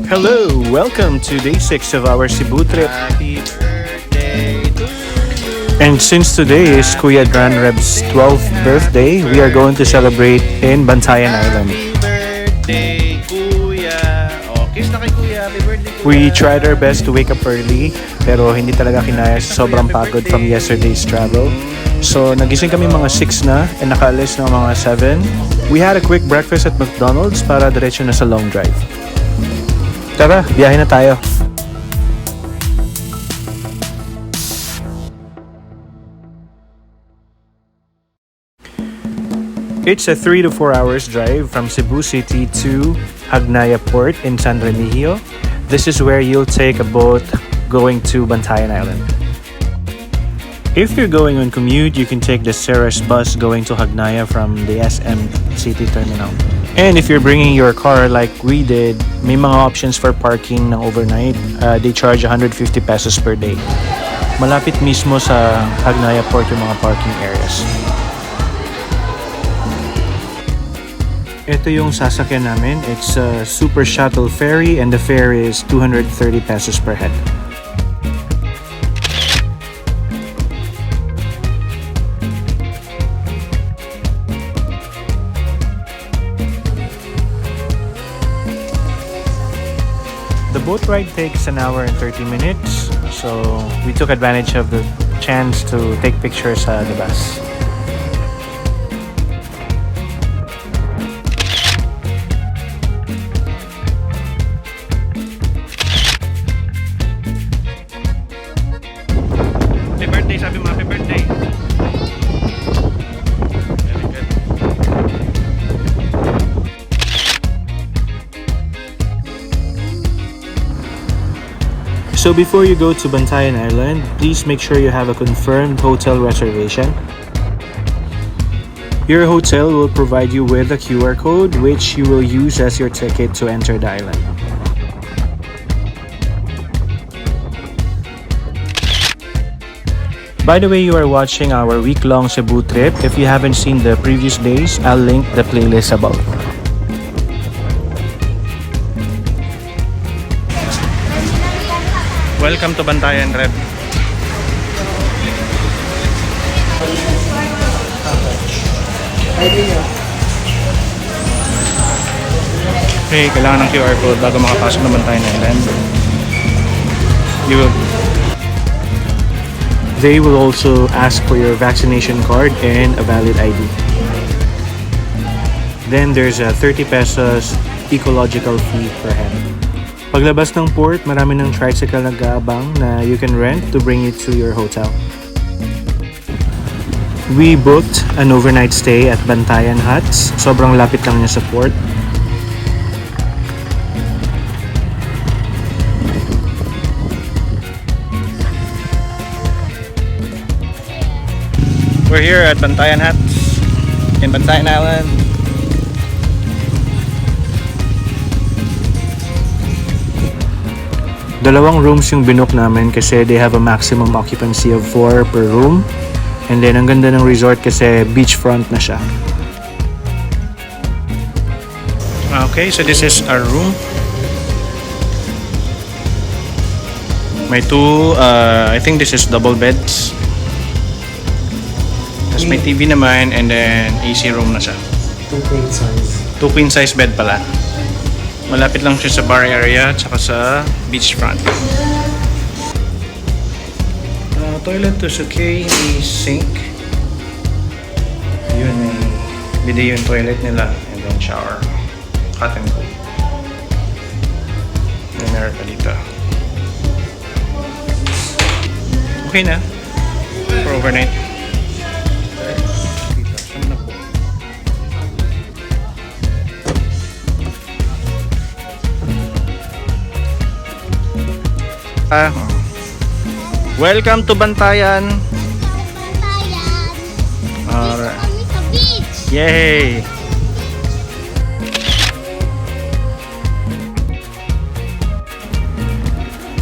Hello! Welcome to day 6 of our Cebu trip. Happy birthday to you. And since today is Kuya Dranreb's 12th birthday, we are going to celebrate in Bantayan Island. Happy birthday, Kuya. Oh, kiss na kay Kuya. Happy birthday, Kuya. We tried our best to wake up early, pero hindi talaga kinaya sa sobrang pagod from yesterday's travel. So, nagising kami mga 6 na and nakaalis ng mga 7. We had a quick breakfast at McDonald's para diretso na sa long drive. Tara, biyahe na tayo. It's a 3 to 4 hours drive from Cebu City to Hagnaya Port in San Remigio. This is where you'll take a boat going to Bantayan Island. If you're going on commute, you can take the Ceres bus going to Hagnaya from the SM City Terminal. And if you're bringing your car like we did, may mga options for parking ng overnight. They charge 150 pesos per day. Malapit mismo sa Hagnaya Port yung mga parking areas. Ito yung sasakyan namin. It's a super shuttle ferry and the fare is 230 pesos per head. The boat ride takes an hour and 30 minutes, so we took advantage of the chance to take pictures sa the bus. Happy birthday, sabi mo. Happy birthday. Very good. So before you go to Bantayan Island, please make sure you have a confirmed hotel reservation. Your hotel will provide you with a QR code which you will use as your ticket to enter the island. By the way, you are watching our week-long Cebu trip. If you haven't seen the previous days, I'll link the playlist above. Welcome to Bantayan, Reb. Okay, kailangan ng QR code bago makapasok ng Bantayan Island. They will also ask for your vaccination card and a valid ID. Then there's a 30 pesos ecological fee per head. Paglabas ng port, marami ng tricycle nag-aabang na you can rent to bring you to your hotel. We booked an overnight stay at Bantayan Huts. Sobrang lapit lang niya sa port. We're here at Bantayan Huts in Bantayan Island. Dalawang rooms yung binook namin kasi they have a maximum occupancy of 4 per room. And then ang ganda ng resort kasi beachfront na siya. Okay, so this is our room. May two, I think this is double beds. Tapos may TV naman and then AC room na siya. 2 queen size. 2 queen size bed pala. Malapit lang siya sa bar area at saka sa beachfront. Toilet is okay, may sink. Yun, may bidet yung toilet nila and then shower. Hot and cold. May mirror pa dito. Okay na. For overnight. Welcome to Bantayan. Bantayan. Alright. Kami sa beach. Yay!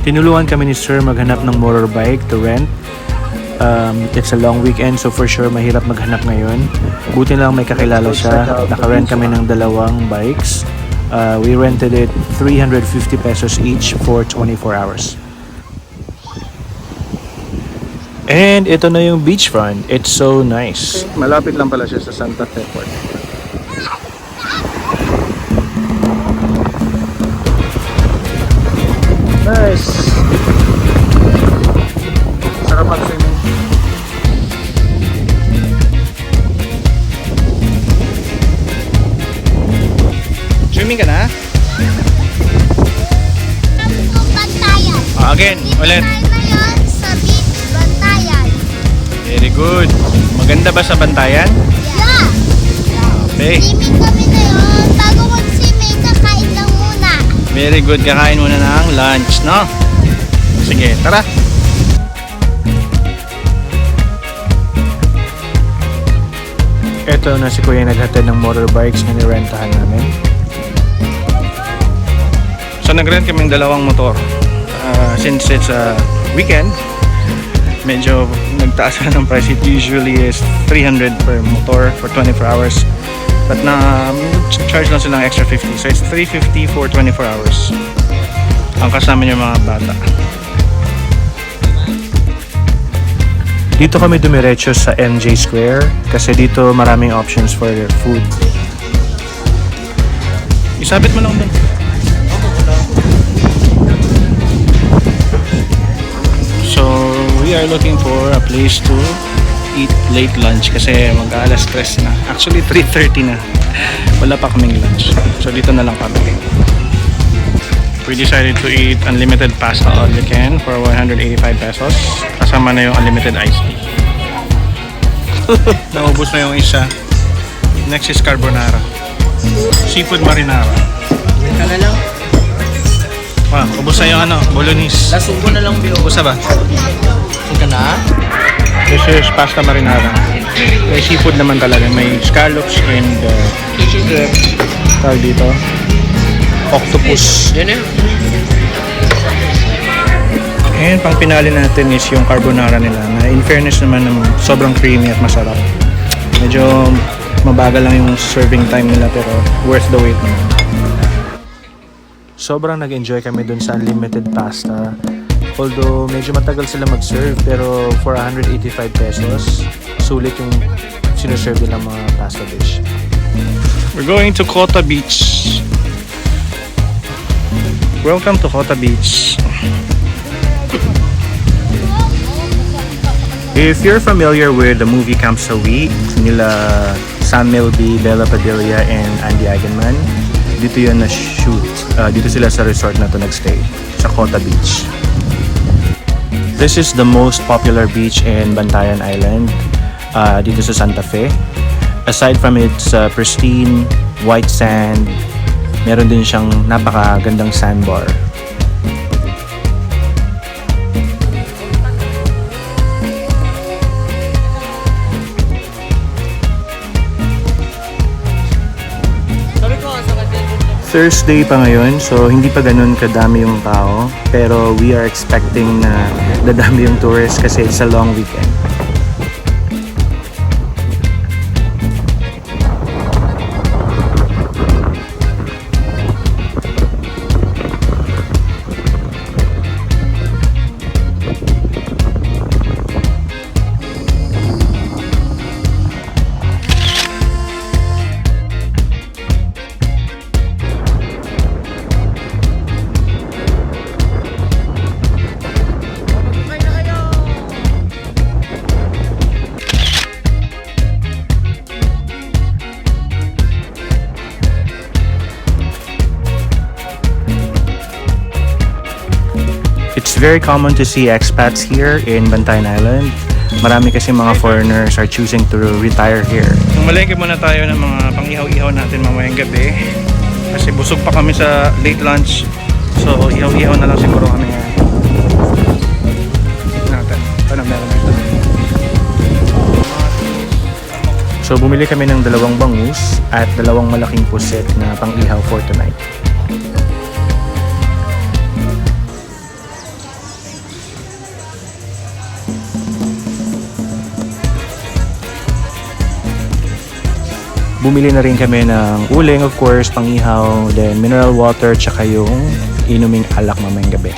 Tinulungan kami ni Sir maghanap ng motorbike to rent. It's a long weekend so for sure mahirap maghanap ngayon. Buti lang may kakilala siya. Naka-rent kami ng 2 bikes. We rented it 350 pesos each for 24 hours. And ito na yung beachfront. It's so nice. Malapit lang pala siya sa Santa Fe Port. Nice. Sarap mag-swimming. Swimming ka na? Bantayan. Again, ulit. Tayo ngayon sa beach, Bantayan. Very good. Maganda ba sa Bantayan? Yeah. Okay. Swimming kami ngayon. Bago mag-swimming, kakain lang muna. Very good. Kakain muna ng lunch, no? Sige, tara. Ito na si Kuya naghatid ng motorbikes na nirentahan namin. So nag-rent kaming dalawang motor. Since it's a weekend, medyo nagtaas na ng price. It usually is 300 per motor for 24 hours. But na charge lang sila ng extra 50. So it's 350 for 24 hours. Ang kasama yung mga bata. Dito kami dumiretso sa MJ Square kasi dito maraming options for food. Isabit mo lang doon. So we are looking for a place to eat late lunch kasi mag-alas 3 na. Actually 3:30 na. Wala pa kaming lunch. So dito na lang kami. We decided to eat unlimited pasta all you can for 185 pesos. Kasama na yung unlimited iced tea. Naubos na yung isa. Next is carbonara. Seafood marinara. Ka na lang. Wow, ubos na yung bolognese. Lasubo na lang, Bio. Ubos na ba? Ka na? This is pasta marinara. May seafood naman talaga. May scallops and tawag dito, octopus. Yan eh. And pang pinali natin is yung carbonara nila na in fairness naman sobrang creamy at masarap. Medyo mabagal lang yung serving time nila pero worth the wait naman. Sobrang nag-enjoy kami dun sa unlimited pasta. Although medyo matagal sila mag-serve pero for 185 pesos, sulit yung sinuserve nilang mga pasta dish. We're going to Kota Beach. Welcome to Kota Beach. If you're familiar with the movie Camp Sawi, nila Sam Milby, Bella Padilla, and Andy Eigenman, dito yun na-shoot. Dito sila sa resort na to nagstay, sa Kota Beach. This is the most popular beach in Bantayan Island, dito sa Santa Fe. Aside from its pristine white sand, meron din siyang napakagandang sandbar. Thursday pa ngayon, so hindi pa ganun kadami yung tao. Pero we are expecting na dadami yung tourists kasi it's a long weekend. It's very common to see expats here in Bantayan Island. Marami kasi mga foreigners are choosing to retire here. Malengke muna tayo ng mga pang-ihaw-ihaw natin mamayang gabi. Kasi busog pa kami sa late lunch. So, ihaw-ihaw na lang siguro kami natin. Ano meron na ito? So bumili kami ng 2 bangus at 2 malaking puset na pang-ihaw for tonight. Bumili na rin kami ng uling, of course, pangihaw, then mineral water, tsaka yung inuming alak mamayang gabi.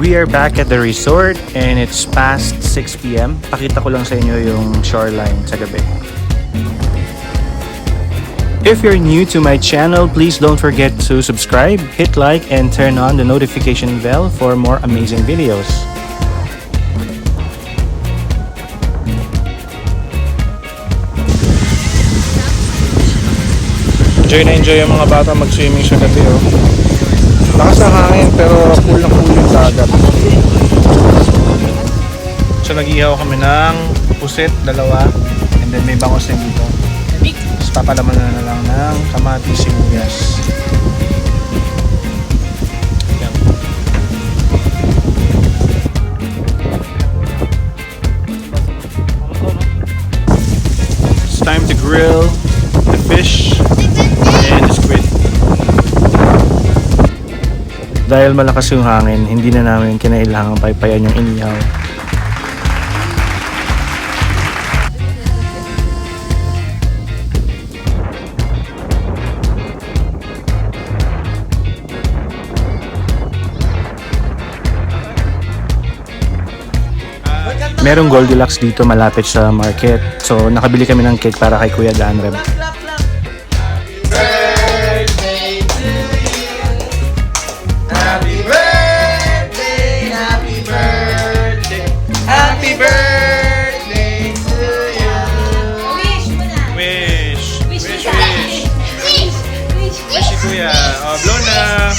We are back at the resort and it's past 6 p.m. Pakita ko lang sa inyo yung shoreline sa gabi. If you're new to my channel, please don't forget to subscribe, hit like, and turn on the notification bell for more amazing videos. Enjoy na enjoy yung mga bata mag-swimming sa gabi, oh. Lakas ng hangin pero cool na cool yung dagat. So nag-ihaw kami ng pusit, dalawa, and then may bangos din dito. Tapos papalaman na lang ng kamatis, sibuyas. Yan. It's time to grill the fish and the squid. Dahil malakas yung hangin, hindi na namin kinailangang paypayan yung inihaw. Merong Goldilocks dito malapit sa market. So nakabili kami ng cake para kay Kuya Danreb. Kuya, blow na.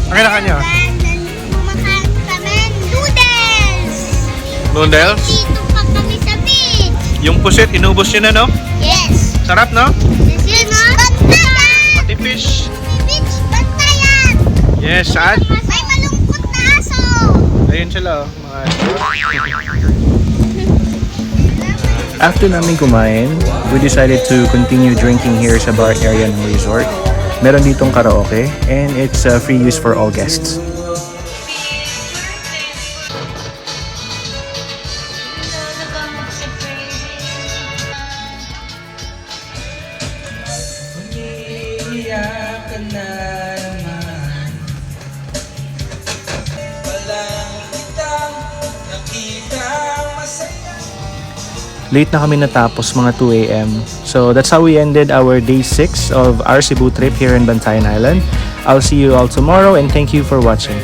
Ang kanya. Kumakain kami noodles. Noodles? Dito pa kami sa beach. Yung pusit, inubos nyo na, no? Yes. Sarap, no? Beach Bantayan. Pati fish. Beach Bantayan. Yes, saan? May malungkot na aso. Ayun sila, oh. After namin kumain, we decided to continue drinking here sa bar area ng resort. Meron ditong karaoke and it's free use for all guests. Late na kami natapos, mga 2 a.m. So that's how we ended our day 6 of our Cebu trip here in Bantayan Island. I'll see you all tomorrow and thank you for watching.